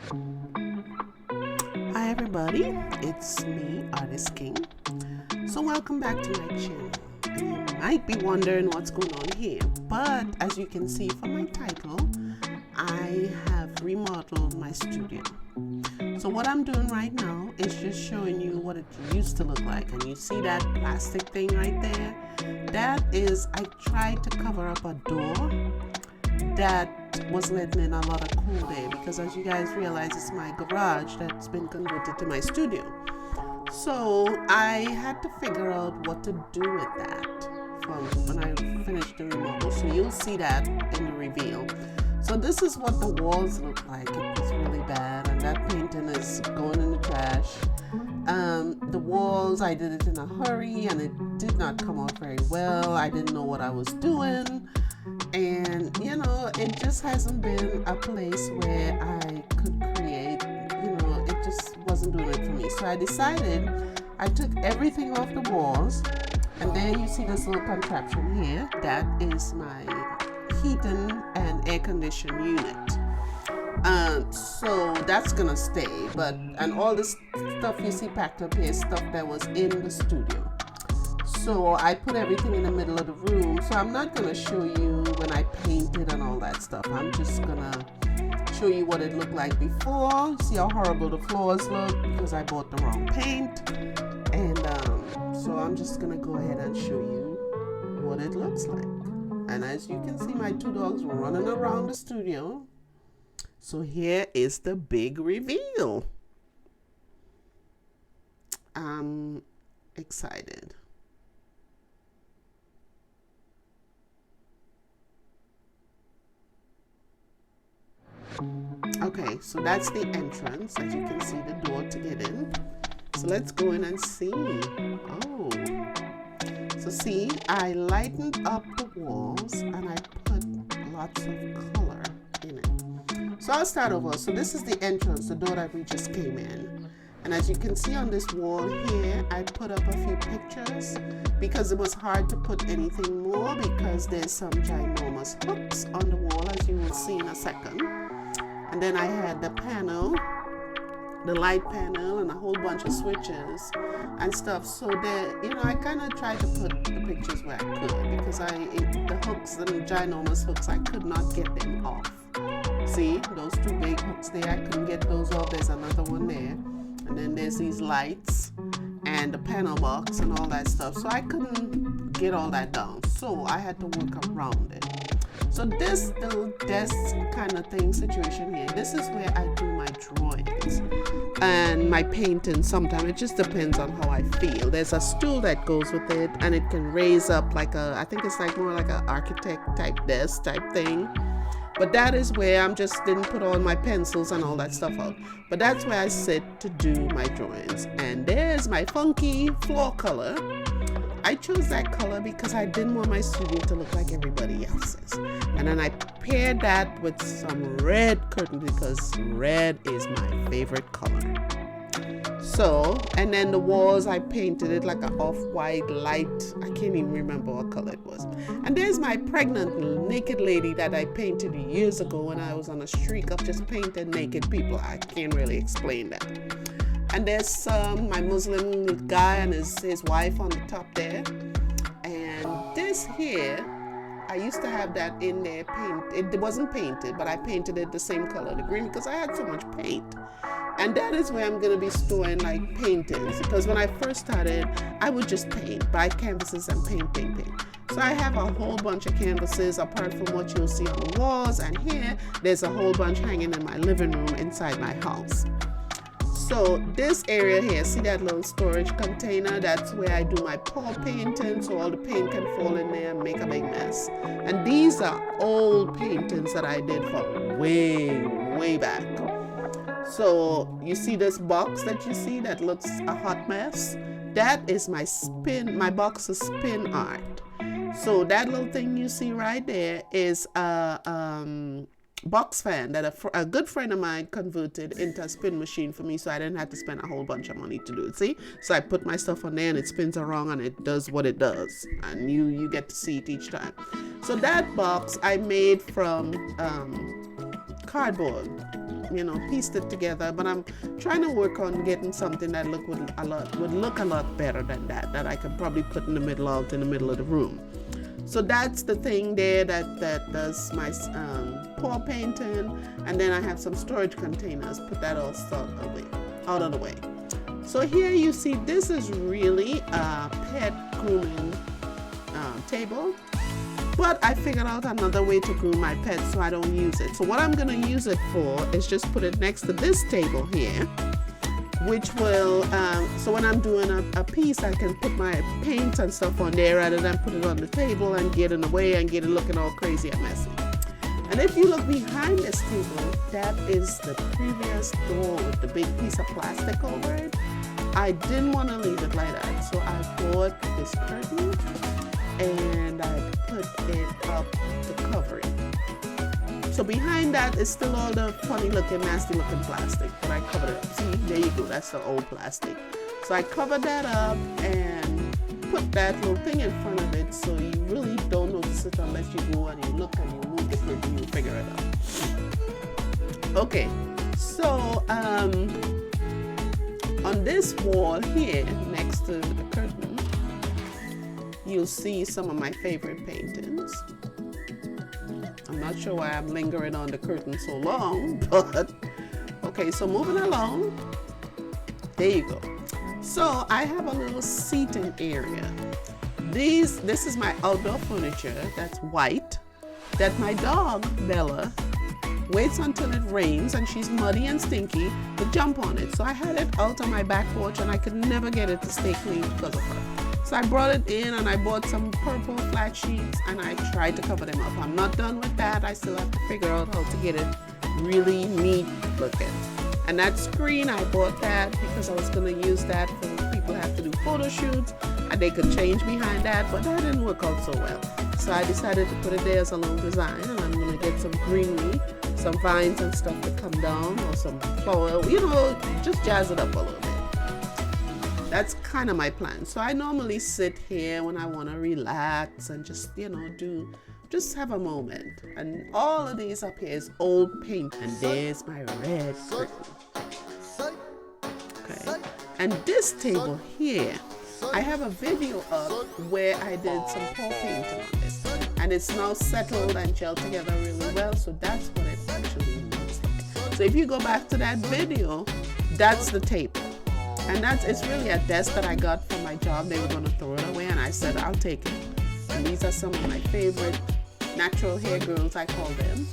Hi everybody, it's me, Artist King. So welcome back to my channel. And you might be wondering what's going on here, but as you can see from my title, I have remodeled my studio. So what I'm doing right now is just showing you what it used to look like. And you see that plastic thing right there? That is, I tried to cover up a door that was letting in a lot of cool air, because as you guys realize, it's my garage that's been converted to my studio. So I had to figure out what to do with that from when I finished the remodel. So you'll see that in the reveal. So this is what the walls look like. It was really bad, and that painting is going in the trash. The walls, I did it in a hurry and it did not come out very well. I didn't know what I was doing. And you know, it just hasn't been a place where I could create, it just wasn't doing it for me. So I decided, I took everything off the walls, and there you see this little contraption here. That is my heating and air conditioning unit. So that's gonna stay, and all this stuff you see packed up here is stuff that was in the studio. So I put everything in the middle of the room. So I'm not going to show you when I painted and all that stuff. I'm just going to show you what it looked like before. See how horrible the floors look because I bought the wrong paint. And so I'm just going to go ahead and show you what it looks like. And as you can see, my two dogs were running around the studio. So here is the big reveal. I'm excited. Okay, so that's the entrance. As you can see, the door to get in. So let's go in and see. Oh, so see, I lightened up the walls and I put lots of color in it. So I'll start over. So this is the entrance, the door that we just came in. And as you can see on this wall here, I put up a few pictures because it was hard to put anything more because there's some ginormous hooks on the wall, as you will see in a second. And then I had the panel, the light panel, and a whole bunch of switches and stuff. So there, I kind of tried to put the pictures where I could because the hooks, the ginormous hooks, I could not get them off. See, those two big hooks there, I couldn't get those off. There's another one there. And then there's these lights and the panel box and all that stuff. So I couldn't get all that down. So I had to work around it. So this little desk kind of thing situation here, this is where I do my drawings and my painting sometimes. It just depends on how I feel. There's a stool that goes with it, and it can raise up like I think it's like more like an architect type desk type thing. But that is where I'm just didn't put all my pencils and all that stuff out. But that's where I sit to do my drawings. And there's my funky floor color. I chose that color because I didn't want my studio to look like everybody else's. And then I paired that with some red curtain because red is my favorite color. So, and then the walls, I painted it like an off-white light. I can't even remember what color it was. And there's my pregnant naked lady that I painted years ago when I was on a streak of just painting naked people. I can't really explain that. And there's my Muslim guy and his wife on the top there. And this here, I used to have that in there it wasn't painted, but I painted it the same color, the green, because I had so much paint. And that is where I'm going to be storing like paintings, because when I first started, I would just buy canvases and paint. So I have a whole bunch of canvases apart from what you'll see on the walls, and here there's a whole bunch hanging in my living room inside my house. So this area here, see that little storage container? That's where I do my pour painting, so all the paint can fall in there and make a big mess. And these are old paintings that I did from way back. So you see this box that you see that looks a hot mess? That is my box of spin art. So that little thing you see right there is a box fan that a good friend of mine converted into a spin machine for me, so I didn't have to spend a whole bunch of money to do it. See? So I put my stuff on there and it spins around and it does what it does, and you get to see it each time. So that box I made from cardboard. pieced it together, but I'm trying to work on getting something that would look a lot better than that I could probably put in the middle of the room. So that's the thing there that does my pour painting, and then I have some storage containers. Put that all out of the way. So here you see, this is really a pet grooming table, but I figured out another way to groom my pets so I don't use it. So what I'm going to use it for is just put it next to this table here, which will, so when I'm doing a piece, I can put my paint and stuff on there rather than put it on the table and get in the way and get it looking all crazy and messy. And if you look behind this table, that is the previous door with the big piece of plastic over it. I didn't want to leave it like that, so I bought this curtain and I put it up to cover it. So behind that is still all the funny looking, nasty looking plastic, but I covered it up. See, there you go, that's the old plastic. So I covered that up and put that little thing in front of it, so you really don't notice it unless you go and you look and you move the curtain and you figure it out. Okay, so on this wall here next to the curtain, you'll see some of my favorite paintings. I'm not sure why I'm lingering on the curtain so long, but okay, so moving along, there you go. So I have a little seating area. This is my outdoor furniture that's white, that my dog, Bella, waits until it rains and she's muddy and stinky to jump on it. So I had it out on my back porch and I could never get it to stay clean because of her. So I brought it in and I bought some purple flat sheets and I tried to cover them up. I'm not done with that. I still have to figure out how to get it really neat looking. And that screen, I bought that because I was going to use that for people who have to do photo shoots and they could change behind that, but that didn't work out so well. So I decided to put it there as a little design, and I'm going to get some greenery, some vines and stuff to come down, or some flower, just jazz it up a little bit. That's kind of my plan. So I normally sit here when I want to relax and just, just have a moment. And all of these up here is old paint. And there's my red curtain. Okay. And this table here, I have a video up where I did some pour painting on this. And it's now settled and gelled together really well. So that's what it actually looks like. So if you go back to that video, that's the table. And it's really a desk that I got from my job. They were going to throw it away and I said, I'll take it. And these are some of my favorite natural hair girls, I call them.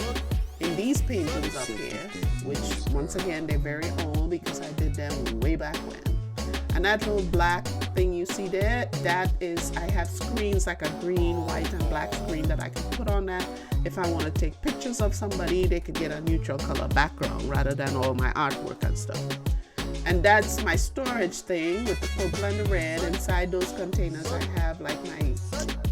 In these paintings up here, which once again, they're very old because I did them way back when. And that little black thing you see there, I have screens like a green, white, and black screen that I can put on that. If I want to take pictures of somebody, they could get a neutral color background rather than all my artwork and stuff. And that's my storage thing with the purple and the red. Inside those containers, I have like my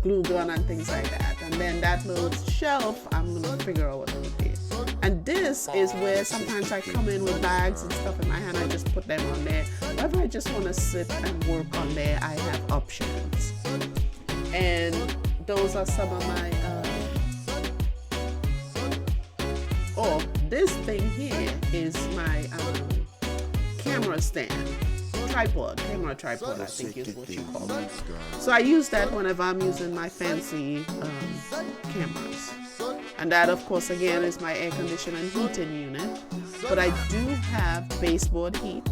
glue gun and things like that. And then that little shelf, I'm going to figure out what to put here. And this is where sometimes I come in with bags and stuff in my hand. I just put them on there. Or if I just want to sit and work on there, I have options. And those are some of my, this thing here is my camera stand. Camera tripod, I think is what you call it. So I use that whenever I'm using my fancy cameras. And that, of course, again, is my air conditioning and heating unit. But I do have baseboard heat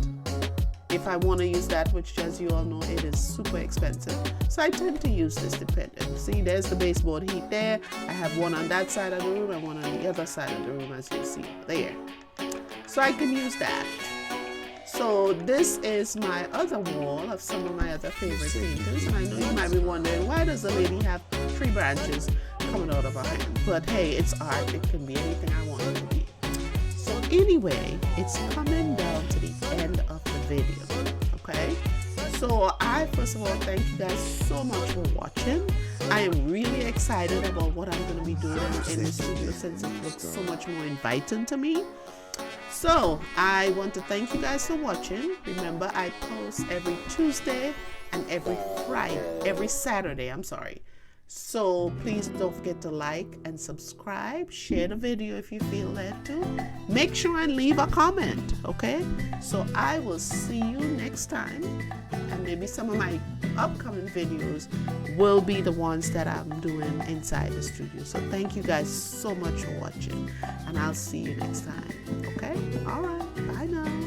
if I want to use that, which, as you all know, it is super expensive. So I tend to use this dependent. See, there's the baseboard heat there. I have one on that side of the room and one on the other side of the room, as you see there. So I can use that. So this is my other wall of some of my other favorite paintings. And I know you might be wondering, why does the lady have tree branches coming out of her hand? But hey, it's art. It can be anything I want it to be. So anyway, it's coming down to the end of the video, okay? So I, first of all, thank you guys so much for watching. I am really excited about what I'm going to be doing in the studio since it looks so much more inviting to me. So I want to thank you guys for watching. Remember, I post every Tuesday and every Saturday, So please don't forget to like and subscribe. Share the video if you feel led to. Make sure and leave a comment, okay? So I will see you next time. And maybe some of my upcoming videos will be the ones that I'm doing inside the studio. So thank you guys so much for watching. And I'll see you next time, okay? All right, bye now.